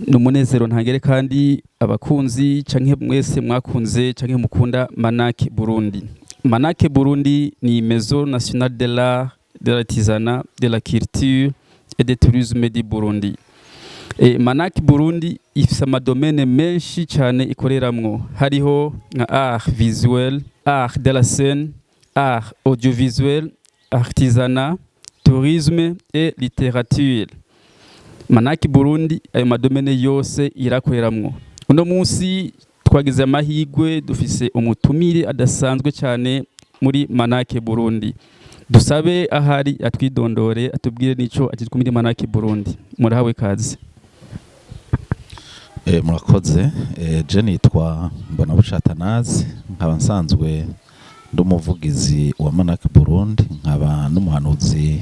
Numunezero ntangere kandi abakunzi canke mwese mwakunze canke mukunda Manak Burundi. Manak Burundi ni Maison Nationale de l'Art, de l'Artisanat, de la Culture et du Tourisme du Burundi. Manak Burundi ifise amadomene menshi cyane ikoreramwo, hariho nka art visuel, art de la scène, art audiovisuel, artisanat, tourisme et littérature. Manak Burundi ayo madomene yose irakoreramwo. Uno munsi twagize amahigwe dufise umutumire adasanzwe cyane muri Manak Burundi. Dusabe ahari atwidondore atubwire nico akitwa muri Manak Burundi. Murahawe kazi. Murakoze. Je nitwa Mbonabucatanazi, nkaba nsanzwe ndumuvugizi wa Manak Burundi, nkaba n'umuhanuzi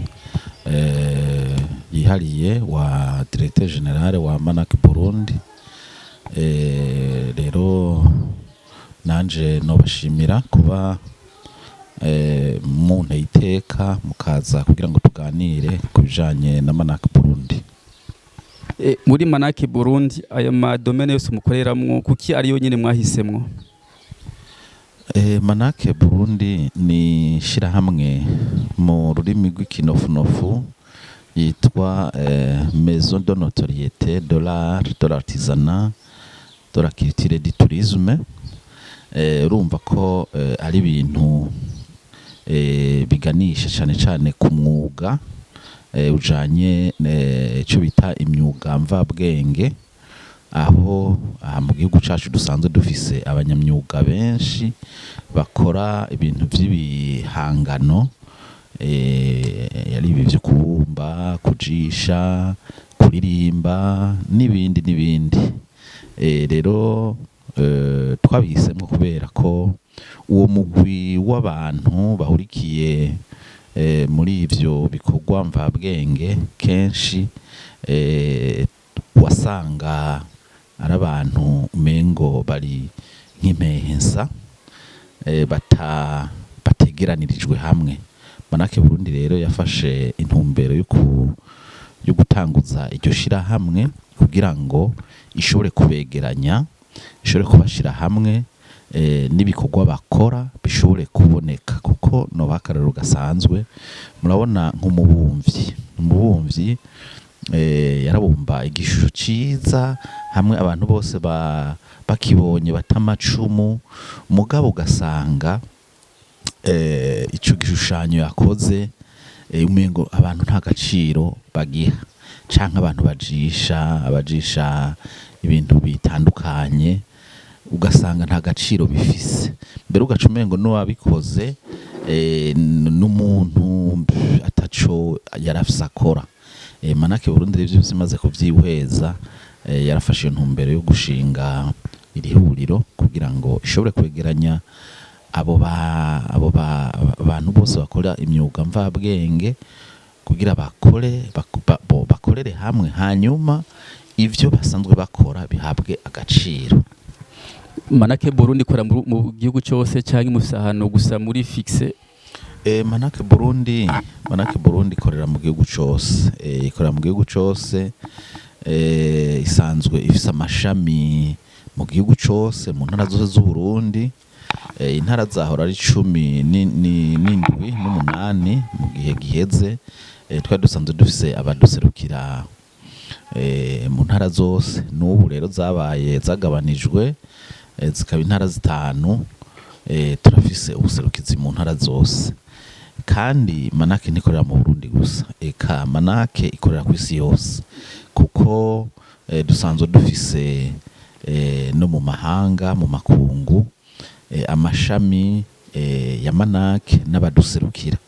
yihariye wa Directeur General wa Manak Burundi. Rero nanje nobashimira kuba mu nteyiteka mukaza kugira ngo tuganire kubijanye na Manak Burundi. Muri Manak Burundi aya madomene yose mukoreramwo kuki ari yo nyine mwahisemwo? Manak Burundi ni shirahamwe mu rurimi rw'ikinofunofu yitwa Maison de Notoriété de l'Art, de l'Artisanat, de la Culture et du Tourisme. Urumva ko ari ibintu biganisha cyane cyane ku mwuga ujanye ico bita imyuga mvabwenge, aho mu gihugu cacu dusanzwe dufise abanyamyuga benshi bakora ibintu vy'ibihangano, yari ibi vyo kubumba, kujisha, kuririmba n'ibindi. Rero twabihisemo kubera ko uwo mugwi w'abantu bahurikiye muri ivyo bikorwa mvabwenge kenshi wasanga ari abantu umengo bari nk'impehensa bategeranirijwe hamwe. Manak Burundi rero yafashe intumbero yo gutanguza iryo shirahamwe kugira ngo ishobore kubegeranya, ishobore kubashira hamwe, n'ibikorwa bakora bishobore kuboneka, kuko no bakarero gasanzwe murabona nk'umubumvyi yarabumba igishusho ciza hamwe abantu bose bakibonye batamacumu, mugabo ugasanga ico gishushanyo yakoze umengo abantu nta gaciro bagiha, canke abantu abajisha ibintu bitandukanye ugasanga nta gaciro bifise, mbere ugaca umengo n'uwabikoze n'umuntu ataco yarafise akora. Manak Burundi rivyo bimaze kuvyihweza, yarafashe intumbero yo gushinga iri huriro kugira ngo ishobore kwegeranya abo bantu bose bakora imyuga mvabwenge kugira bakorere hamwe, hanyuma ivyo basanzwe bakora bihabwe agaciro. Manak Burundi ikora mu gihugu cyose cyangwa imusahano gusa muri fixe? Manak Burundi ikorera mu gihugu cyose, isanzwe ifise amashami mu gihugu cyose, mu ntara zose z'Uburundi. Intara zahora ari 17 mu gihe giheze, twari dusanzwe dufise abaduserukira mu ntara zose. N'ubu rero zagabanijwe zikaba intara 5. Turafise ubuserukizi mu ntara zose, kandi Manak ntikorera mu Burundi gusa, Manak ikorera ku isi yose, kuko dusanzwe dufise no mu mahanga, mu makungu, amashami ya Manak n'abaduserukira.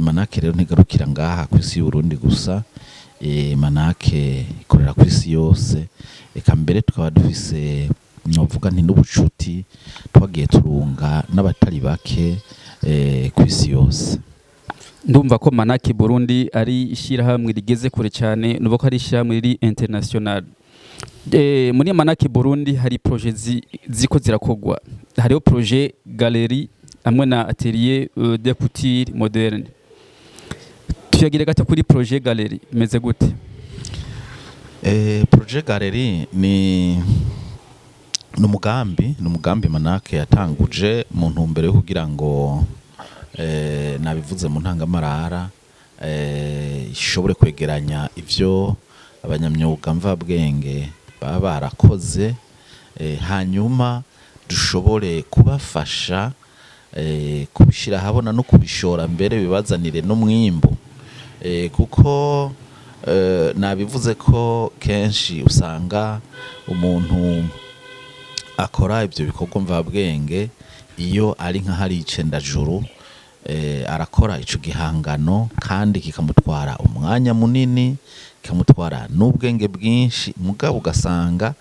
Manak rero ntigarukira ngaha ku isi y'Uburundi gusa, Manak ikorera ku isi yose, eka mbere tukaba dufise novuga nti n'ubucuti twagiye turunga n'abatari bake ku isi yose. Ndumva ko Manak Burundi ari ishirahamwe rigeze kure cyane, nuko ko ari ishirahamwe riri international. Muri Manak Burundi hari projet ziko zirakogwa, hariho projet galerie hamwe na atelier de couture moderne. Tuyagire gato kuri projet galerie imeze gute? Projet Galerie ni umugambi Manake yatanguje mu ntumbero yo kugira ngo nabivuze mu ntangamarara ishobore kwegeranya ivyo abanyamyuga mvabwenge baba barakoze, hanyuma dushobore kubafasha kubishira habona no kubishora mbere bibazanire n'umwimbu, kuko nabivuze ko kenshi usanga umuntu akora ivyo bikorwa mvabwenge iyo ari nka hari icendajuru, arakora ico gihangano kandi kikamutwara umwanya munini, kikamutwara n'ubwenge bwinshi, mugabo ugasanga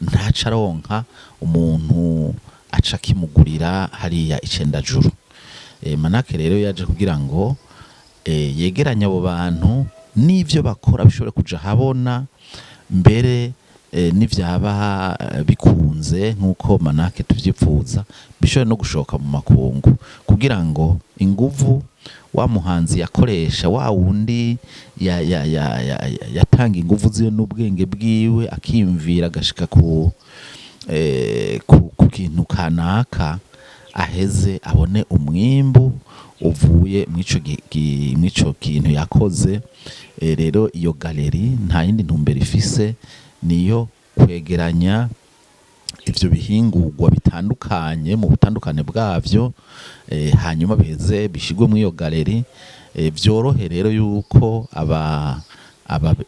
ntaca aronka umuntu aca kimugurira hariya icendajuru. Manake rero yaje kugira ngo yegeranye abo bantu n'ivyo bakora bishobore kuja habona, mbere n'ivyaba bikunze nk'uko Manake tuvyipfuza bishobore no gushoka mu makungu, kugira ngo inguvu wa muhanzi yakoresha, wa wundi yatanga inguvu ziwe n'ubwenge bwiwe akimvira agashika ku kintu kanaka, aheze abone umwimbu uvuye mw'ico kintu yakoze. Rero iyo galeri nta yindi ntumbero ifise, niyo kwegeranya ivyo bihingurwa bitandukanye mu butandukane bwavyo, hanyuma biheze bishigwe mw'iyo galeri, vyorohe rero yuko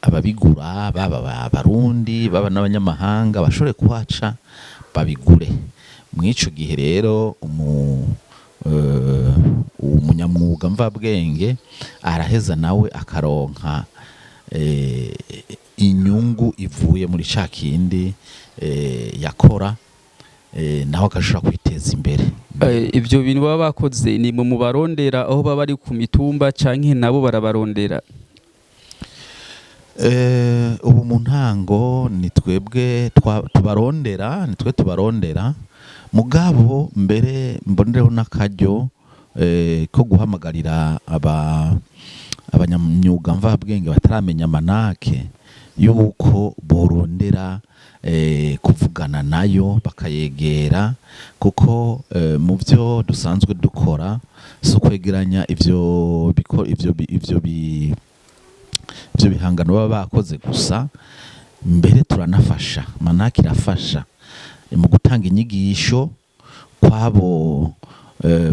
ababigura baba abarundi baba n'abanyamahanga bashobore kuhaca babigure. Mw'ico gihe rero umunyamwuga mvabwenge araheza nawe akaronka inyungu ivuye muri ca kindi yakora, naho agashobora kwiteza imbere. Ivyo bintu baba bakoze ni mu barondera aho baba bari ku mitumba canke nabo barabarondera? Ubu mu ntango ni twebwe tubarondera, ni twe tubarondera, mugabo mbere mbonereho n'akaryo ko guhamagarira abanyamyuga mvabwenge bataramenya Manake yuko borondera kuvugana nayo bakayegera, kuko mu byo dusanzwe dukora si ukwegeranya ivyo bihangano baba bakoze gusa, mbere turanafasha. Manake irafasha mu gutanga inyigisho kwabo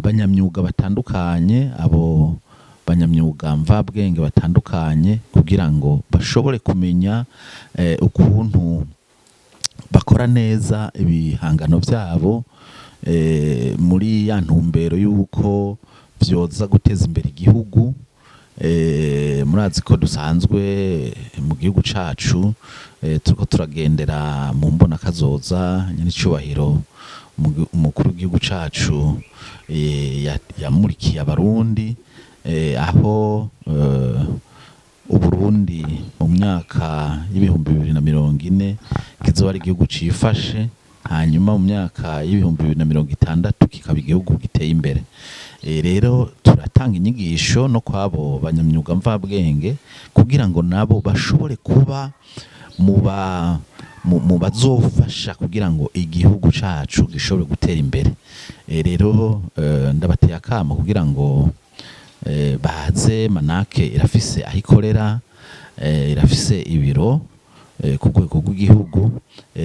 banyamyuga batandukanye, abo banyamyuga mvabwenge batandukanye, kugira ngo bashobore kumenya ukuntu bakora neza ibihangano vyabo, muri ya ntumbero yuko vyoza guteza imbere igihugu. Murazi ko dusanzwe mu gihugu cacu turiko turagendera mu mbona kazoza, nyenicubahiro umukuru w'igihugu cacu yamurikiye abarundi, aho Uburundi mu myaka y'ibihumbi 2040 kizoba ari igihugu cifashe, hanyuma mu myaka y'ibihumbi 2060 kikaba igihugu giteye imbere. Rero turatanga inyigisho no kwabo banyamyuga mvabwenge kugira ngo nabo bashobore kuba mu bazofasha kugira ngo igihugu cacu gishobore gutera imbere. Rero ndabateye akamo kugira ngo baze. Manake irafise aho ikorera, irafise ibiro ku rwego rw'igihugu,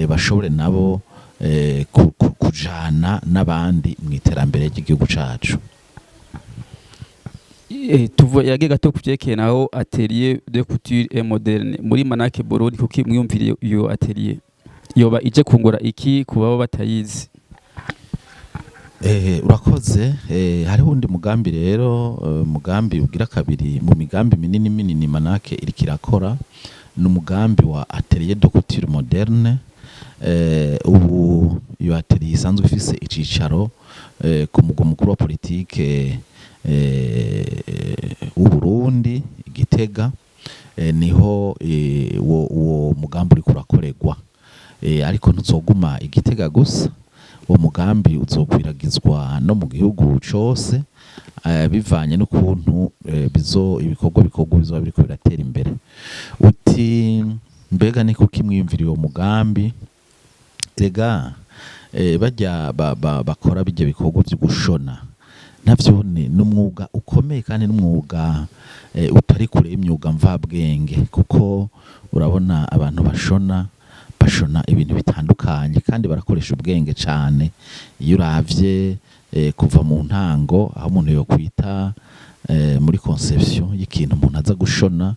bashobore nabo kujana n'abandi mu iterambere ry'igihugu cacu. Yage gato kuvyekeye naho atelier de couture et moderne muri Manake Burundi, kuko mwiyumviriye iyo atelier yoba ije kungura iki kubaba batayizi? Urakoze. Hariho undi mugambi rero, mugambi ugira kabiri mu migambi minini Manake iriko irakora, ni umugambi wa atelier de couture moderne. Ubu iyo atelier isanzwe ifise icicaro ku mugwa mukuru wa politike w'Uburundi Gitega, niho uwo mugambi uriko urakorerwa. Ariko ntuzoguma Igitega gusa, uwo mugambi uzokwiragizwa no mu gihugu cose, bivanye n'ukuntu ibikorwa bizoba biriko biratera imbere. Uti mbega ni kuko imwiyumvira uwo mugambi rega bajya bakora bijya bikorwa byo gushona navyo ni n'umwuga ukomeye kandi n'umwuga utari kure y'imyuga mvabwenge kuko urabona abantu bashona ibintu bitandukanye kandi barakoresha ubwenge cyane iyo uravye kuva mu ntango aho umuntu yo kwita muri conception y'ikintu umuntu aza gushona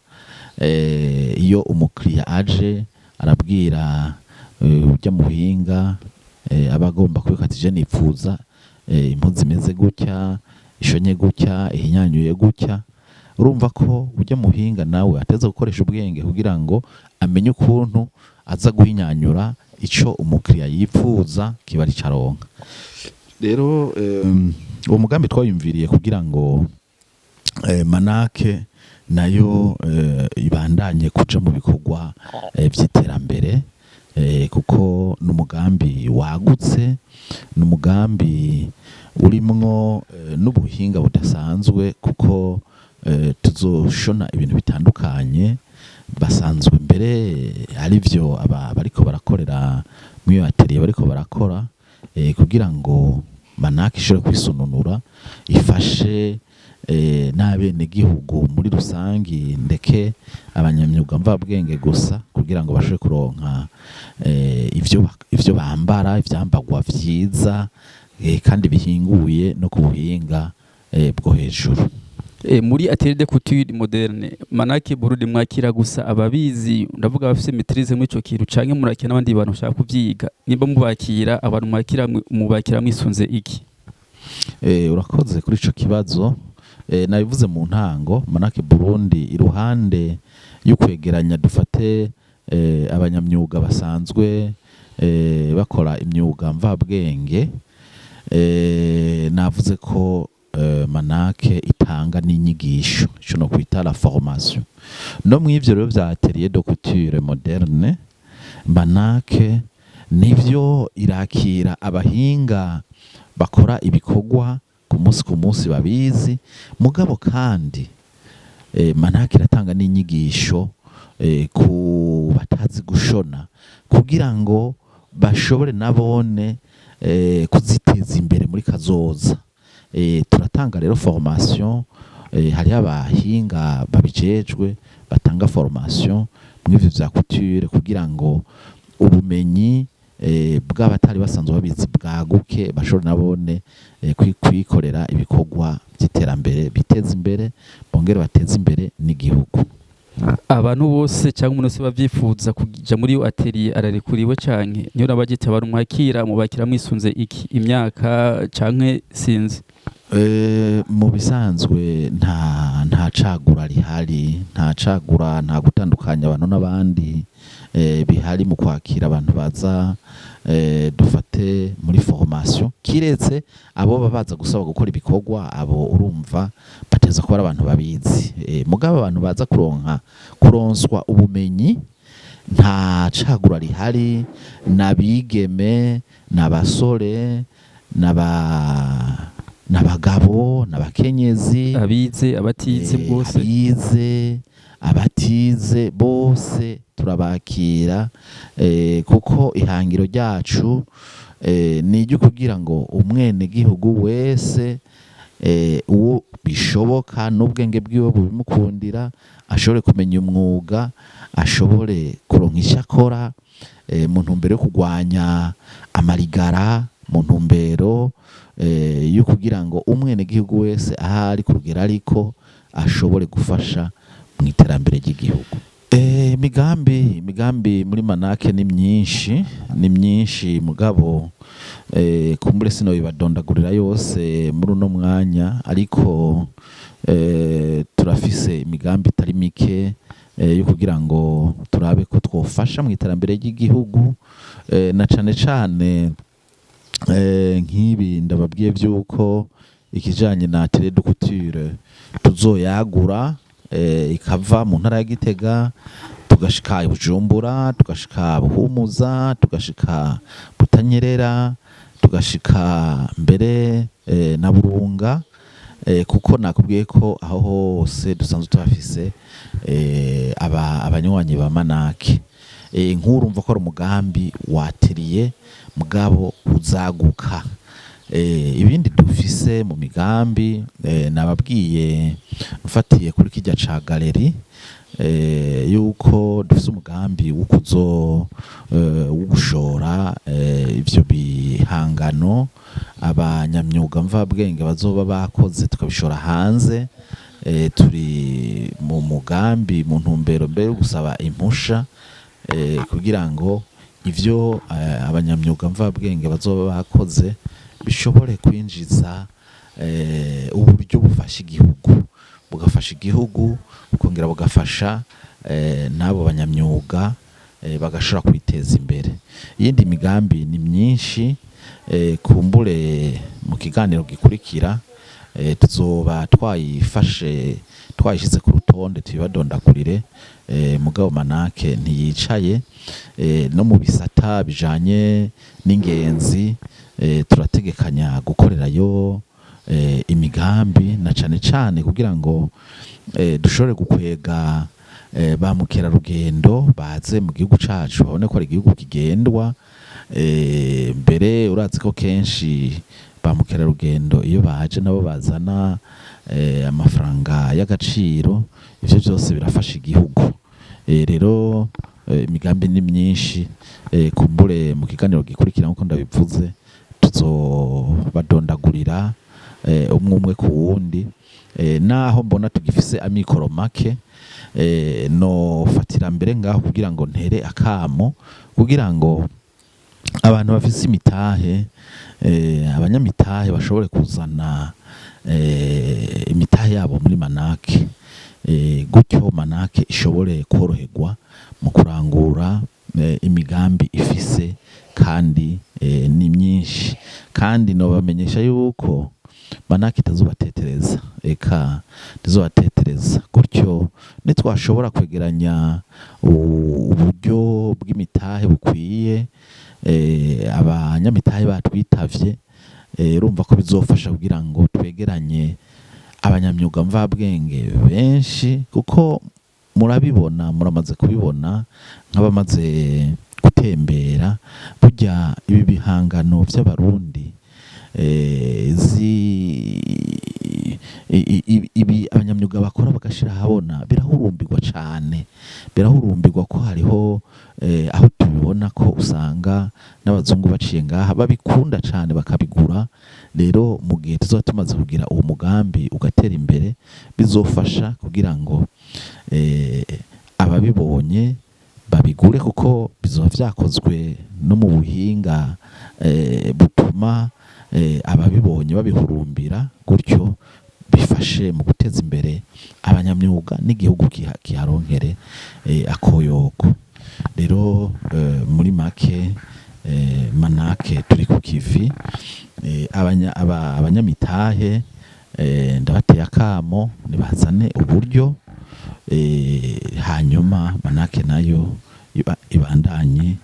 iyo umukiriya aje arabwira ujya mu buhinga aba agomba kubikata ije nipfuza impunzi imeze gutya ishonye gutya ihinyanyuye gutya urumva ko ujya mu buhinga nawe ateza gukoresha ubwenge kugira ngo amenye ukuntu aza guhinyanyura ico umukiriya yipfuza kiba ari caronka rero uwo mugambi twayumviriye kugira ngo manake nayo ibandanye kuja mu bikorwa vy'iterambere kuko n'umugambi wagutse n'umugambi urimwo n'ubuhinga budasanzwe kuko tuzoshona ibintu bitandukanye basanzwe mbere ari byo bariko barakorera muri atelier bariko barakora kugira ngo manake ishobore kwisununura ifashe n'abenegihugu muri rusangi ndeke abanyamyuga mvabwenge gusa kugira ngo bashobore kuronka ivyo bambara ivyambagwa vyiza kandi bihinguye no ku buhinga bwo hejuru. Muri atelier de couture moderne manake Burundi mwakira gusa ababizi ndavuga bafise maîtrise muri ico kintu canke murakira n'abandi bantu bashaka kuvyiga nimba mubakira abantu mubakira mwisunze iki? Urakoze kuri ico kibazo. Nabivuze mu ntango manake Burundi iruhande y'ukwegeranya dufate abanyamyuga basanzwe bakora imyuga mvabwenge navuze ko manake itanga n'inyigisho ico no kwita la formation no mw'ivyo rero vya atelier de couture moderne manake nivyo irakira abahinga bakora ibikorwa ku munsi babizi mugabo kandi manake iratanga n'inyigisho ku batazi gushona kugira ngo bashobore nabone kuziteza imbere muri kazoza. Turatanga rero formation hari abahinga babijejwe batanga formation mw'ivyo vya couture kugira ngo ubumenyi bw'abatari basanzwe babizi bwaguke bashobora nabone kwikorera ibikorwa by'iterambere biteza imbere bongere bateza imbere n'igihugu. Abantu bose cyangwa umuntu wese bavyifuza kuja muri yo atelier ararekuriwe canke niyo nabagita abantu mwakira mubakira mwisunze iki imyaka canke sinzi? Mu bisanzwe nta cagura rihari nta cagura nta gutandukanya abantu n'abandi bihari mu kwakira abantu baza dufate muri formation kiretse abo babaza gusaba gukora ibikorwa abo urumva bateza kuba abantu babizi mugabo abantu baza kuronswa ubumenyi nta cagura rihari nabigeme nabasore n'abagabo n'abakenyezi abize abatize bose abatize bose turabakira kuko ihangiro ryacu ni iryo kugira ngo umwene gihugu wese uwo bishoboka n'ubwenge bwiwe bubimukundira ashobore kumenya umwuga ashobore kuronka icyo akora mu ntumbero yo kurwanya amarigara mu ntumbero yo kugira ngo umwene gihugu wese ahari kurugera ariko ashobore gufasha mu iterambere ry'igihugu. Imigambi muri manake ni myinshi mugabo kumbure sino bibadondagurira yose muri uno mwanya ariko turafise imigambi itari mike yo kugira ngo turabe ko twofasha mu iterambere ry'igihugu na cane nk'ibi ndababwiye byuko ikijanye na atelier de couture tuzoyagura ikava mu ntara ya Gitega tugashika Bujumbura tugashika Buhumuza tugashika Butanyerera tugashika mbere na Burunga kuko nakubwiye ko aho hose dusanzwe tubafise abanywanyi ba manake nk'urumva ko ari umugambi watiriye mugabo uzaguka. Ibindi dufise mu migambi nababwiye mfatiye kuri kijya ca galeri yuko dufise umugambi wo gushora ivyo bihangano abanyamyuga mvabwenge bazoba bakoze tukabishora hanze. Turi mu mugambi mu ntumbero mbere yo gusaba impusha kugira ngo ivyo abanyamyuga mvabwenge bazoba bakoze bishobore kwinjiza uburyo bufasha igihugu, bugafasha igihugu bukongera bugafasha n'abo banyamyuga bagashobora kwiteza imbere. Iyindi migambi ni myinshi, kumbure mu kiganiro gikurikira tuzoba twayishize ku rutonde tubibadondagurire. Mugabo Manake ntiyicaye, no mu bisata bijanye n'ingenzi turategekanya gukorerayo imigambi na cane cane kugira ngo dushobore gukwega ba mukerarugendo baze mu gihugu cacu babone ko ari igihugu kigendwa. Mbere urazi ko kenshi ba mukerarugendo iyo baje nabo bazana amafaranga y'agaciro, ivyo byose birafasha igihugu. Rero imigambi ni myinshi, kumbure mu kiganiro gikurikira nkuko ndabivuze tuzobadondagurira umwe ku wundi. Naho mbona tugifise amikoro make, nofatira mbere ngaho kugira ngo ntere akamo kugira ngo abantu bafise imitahe, abanyamitahe bashobore kuzana imitahe yabo muri Manake, gutyo Manake ishobore koroherwa mu kurangura imigambi ifise kandi ni myinshi. Kandi nobamenyesha yuko Manake itazobatetereza, eka ntizobatetereza. Gutyo nitwashobora kwegeranya uburyo bw'imitahe bukwiye, abanyamitahe batwitavye, urumva ko bizofasha kugira ngo twegeranye abanyamyuga mvabwenge benshi, kuko muramaze kubibona nk'abamaze gutembera. Burya ibi bihangano vy'abarundi ibi abanyamyuga bakora bagashira habona birahurumbirwa cane, birahurumbirwa ko hariho aho tubibona ko usanga n'abazungu baciye ngaha babikunda cane bakabigura. Rero mu gihe tuzoba tumaze kugira uwo mugambi ugatera imbere, bizofasha kugira ngo ababibonye babigure, kuko bizoba vyakozwe no mu buhinga butuma ababibonye babihurumbira, gutyo bifashe mu guteza imbere abanyamyuga n'igihugu kiharonkere akoyoko. Rero muri make Manake turi ku kivi. Abanyamitahe ndabateye akamo nibazane uburyo, hanyuma Manake nayo ibandanye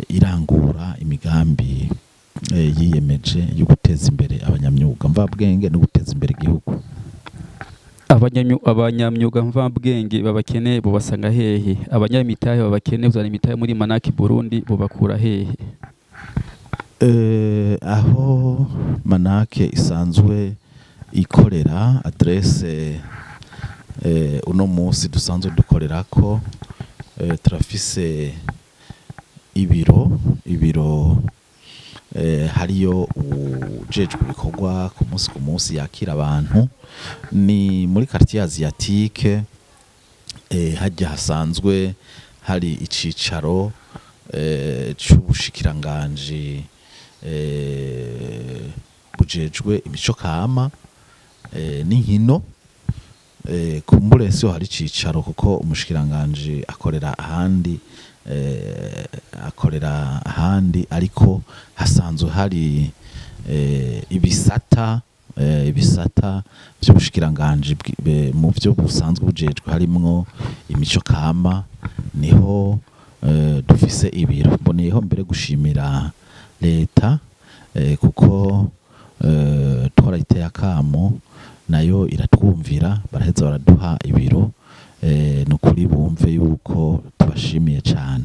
irangura imigambi yiyemeje yo guteza imbere abanyamyuga mvabwenge no guteza imbere igihugu. Abanyamyuga mvabwenge babakene bubasanga hehe? Abanyamitahe babakene uzana imitahe muri Manake Burundi bubakura hehe? Aho Manake isanzwe ikorera, adresse uno munsi dusanzwe dukorerako, turafise ibiro hariyo ujejwe ibikorwa ku munsi yakira abantu. Ni muri quartier asiatique, hajya hasanzwe hari icicaro c'ubushikiranganji bujejwe imico kama n'inkino. Kumbure siho hari icicaro kuko umushikiranganji akorera ahandi, ariko hasanzwe hari ibisata vy'ubushikiranganji mu vyo busanzwe bujejwe harimwo imico kama. Niho dufise ibiro. Mboneyeho mbere gushimira leta kuko twarayiteye akamo, nayo iratwumvira, baraheza baraduha ibiro nukuri bumve yuko tubashimiye cyane.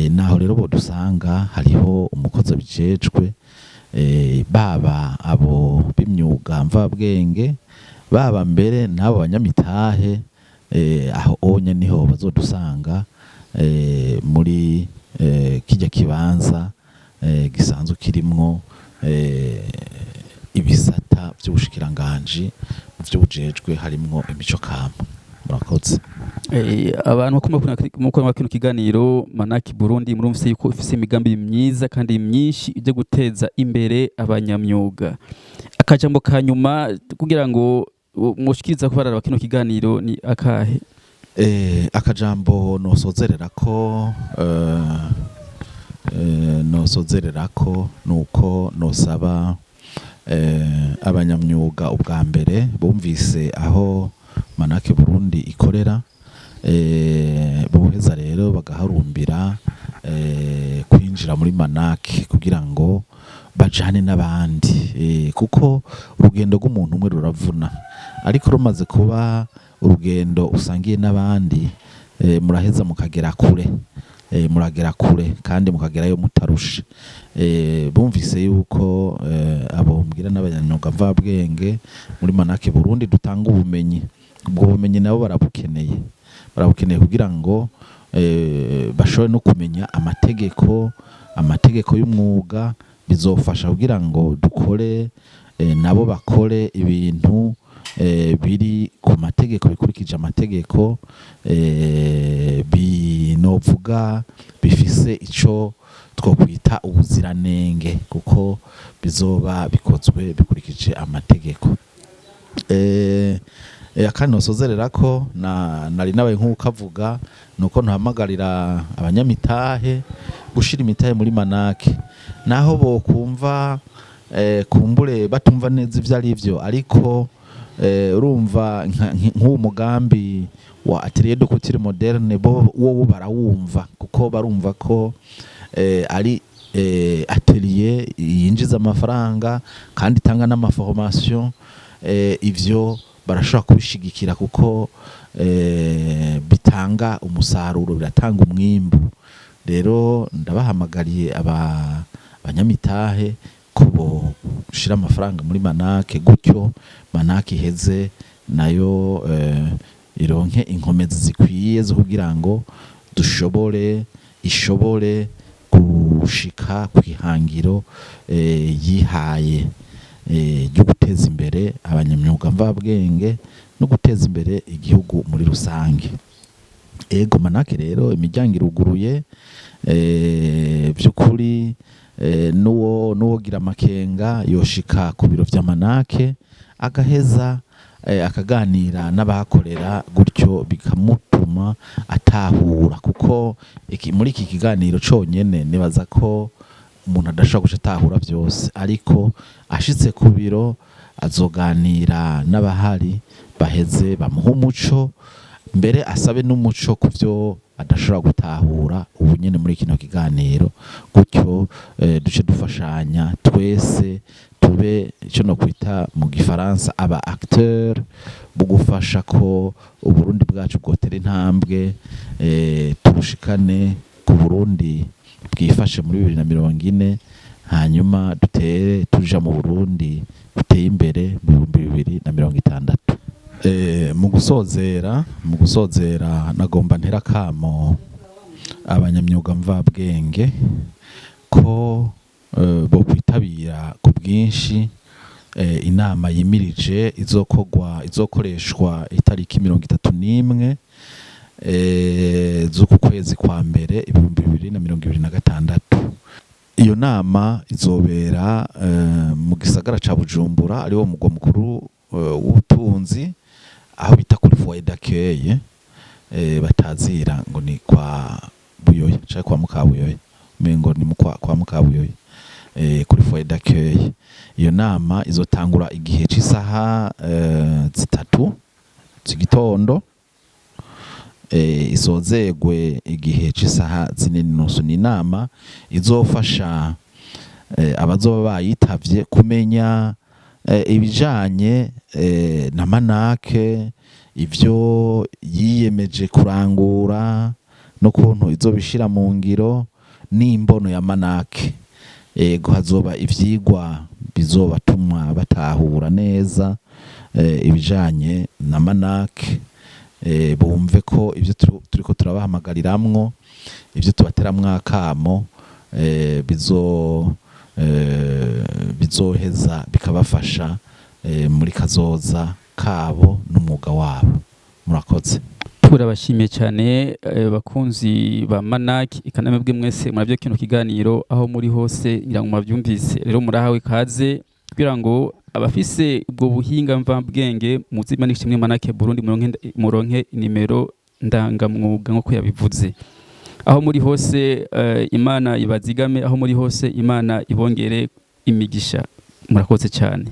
Naho rero bo dusanga hariho umukozi abijejwe, baba abo b'imyuga mvabwenge, baba mbere n'abo banyamitahe, aho onye niho bazodusanga muri kijya kibanza gisanzwe kirimwo ibisata by'ubushikiranganji mu by'ubujejwe harimwo imico kama. Murakoze. Abantu bakoma kino kiganiro Manaki Burundi murumvise yuko ifise imigambi myiza kandi myinshi ije guteza imbere abanyamyuga. Akajambo kanyuma kugira ngo mushikiriza ko barara kino kiganiro ni akahe? Akajambo nosozererako nuko nosaba abanyamyuga ubwa mbere bumvise aho Manaki Burundi ikorera, boheza rero bagaharumbira kwinjira muri Manaki kugira ngo bajane n'abandi, kuko urugendo rw'umuntu umwe ruravuna, ariko rumaze kuba urugendo usangiye n'abandi, muraheza mukagera kure kandi mukagerayo mutarushe. Bumvise yuko abo mbwira n'abanyamyuga mvabwenge muri Manaki Burundi dutanga ubumenyi, ubwo bumenyi nabo barabukeneye kugira ngo bashobore no kumenya amategeko y'umwuga, bizofasha kugira ngo dukore nabo bakore ibintu biri ku mategeko, bikurikije amategeko, binovuga bifise ico twokwita ubuziranenge, kuko bizoba bikozwe bikurikije amategeko. Akandi nosozererako nari nawe nk'uko avuga nuko ntahamagarira abanyamitahe gushira imitahe muri Manaki, naho bokumva kumbure batumva neza ivyo arivyo, ariko urumva nk'uwo mugambi wa atelier de couture moderne wo barawumva, kuko barumva ko ari atelier yinjiza amafaranga kandi itanga n'amaformation. Ivyo barashobora kubishigikira kuko bitanga umusaruro, biratanga umwimbu. Rero ndabahamagariye abanyamitahe ko boshira amafaranga muri Manaki, gutyo Manaki iheze nayo ironke inkomezi zikwiye zo kugira ngo ishobore gushika kwihangiro yihaye ryo guteza imbere abanyamyuga mvabwenge no guteza imbere igihugu muri rusange. Ego Manaki rero imiryango iruguruye, by'ukuri nuwo gira amakenga yoshika ku biro vya Manaki agaheza akaganira n'abahakorera, gutyo bikamutuma atahura, kuko muri iki kiganiro conyene nibaza ko umuntu adashobora guca atahura byose, ariko ashitse ku biro azoganira n'abahari baheze bamuha umuco, mbere asabe n'umuco ku byo adashobora gutahura ubu nyene muri kino kiganiro, gutyo duce dufashanya twese tube icyo no kwita mu gifaransa aba acteur bugufasha ko Uburundi bwacu bwotera intambwe, turushikane ku Burundi bwifashe muri 2040, hanyuma dutere tuja mu Burundi buteye imbere mu 2060. Mu gusozera nagomba ntera kamo abanyamyuga mvabwenge ko bo kwitabira ku bwinshi inama yimirije izokoreshwa itariki 31 z'uku kwezi kwa mbere 2026. Iyo nama izobera mu gisagara ca Bujumbura, ariwo mugwa mukuru w'ubutunzi, aho bita kuri foyer d'accueil, batazira ngo ni kwa Buyoya cyangwa kwa Mukabuyoya, mengo ni kwa Mukabuyoya, kuri foyer d'accueil. Iyo nama izotangura igihe cy'isaha 3 z'igitondo, isozegwe igihe cy'isaha 4:30. Ni inama izofasha abazoba bayitavye kumenya ibijanye na Manaki, ivyo yiyemeje kurangura no kuntu izobishira mu ngiro n'imbono ya manake. Ego hazoba ivyigwa bizobatuma batahura neza ibijanye na manake, bumve ko ivyo turiko turabahamagariramwo, ivyo tubateramwo akamo bizoheza bikabafasha muri kazoza kabo n'umwuga wabo. Murakoze. Turabashimiye cyane bakunzi ba Manake, ikanamebwe mwese muravyo kino kiganiro aho muri hose ngira ngo mwavyumvise. Rero murahawe kaze kugira ngo abafise ubwo buhinga mvambwenge muzima n'ishimwe Manake Burundi muronke nimero ndangamwuga nko yabivuze. Aho muri hose Imana ibazigame, aho muri hose Imana ibongere imigisha. Murakoze cyane.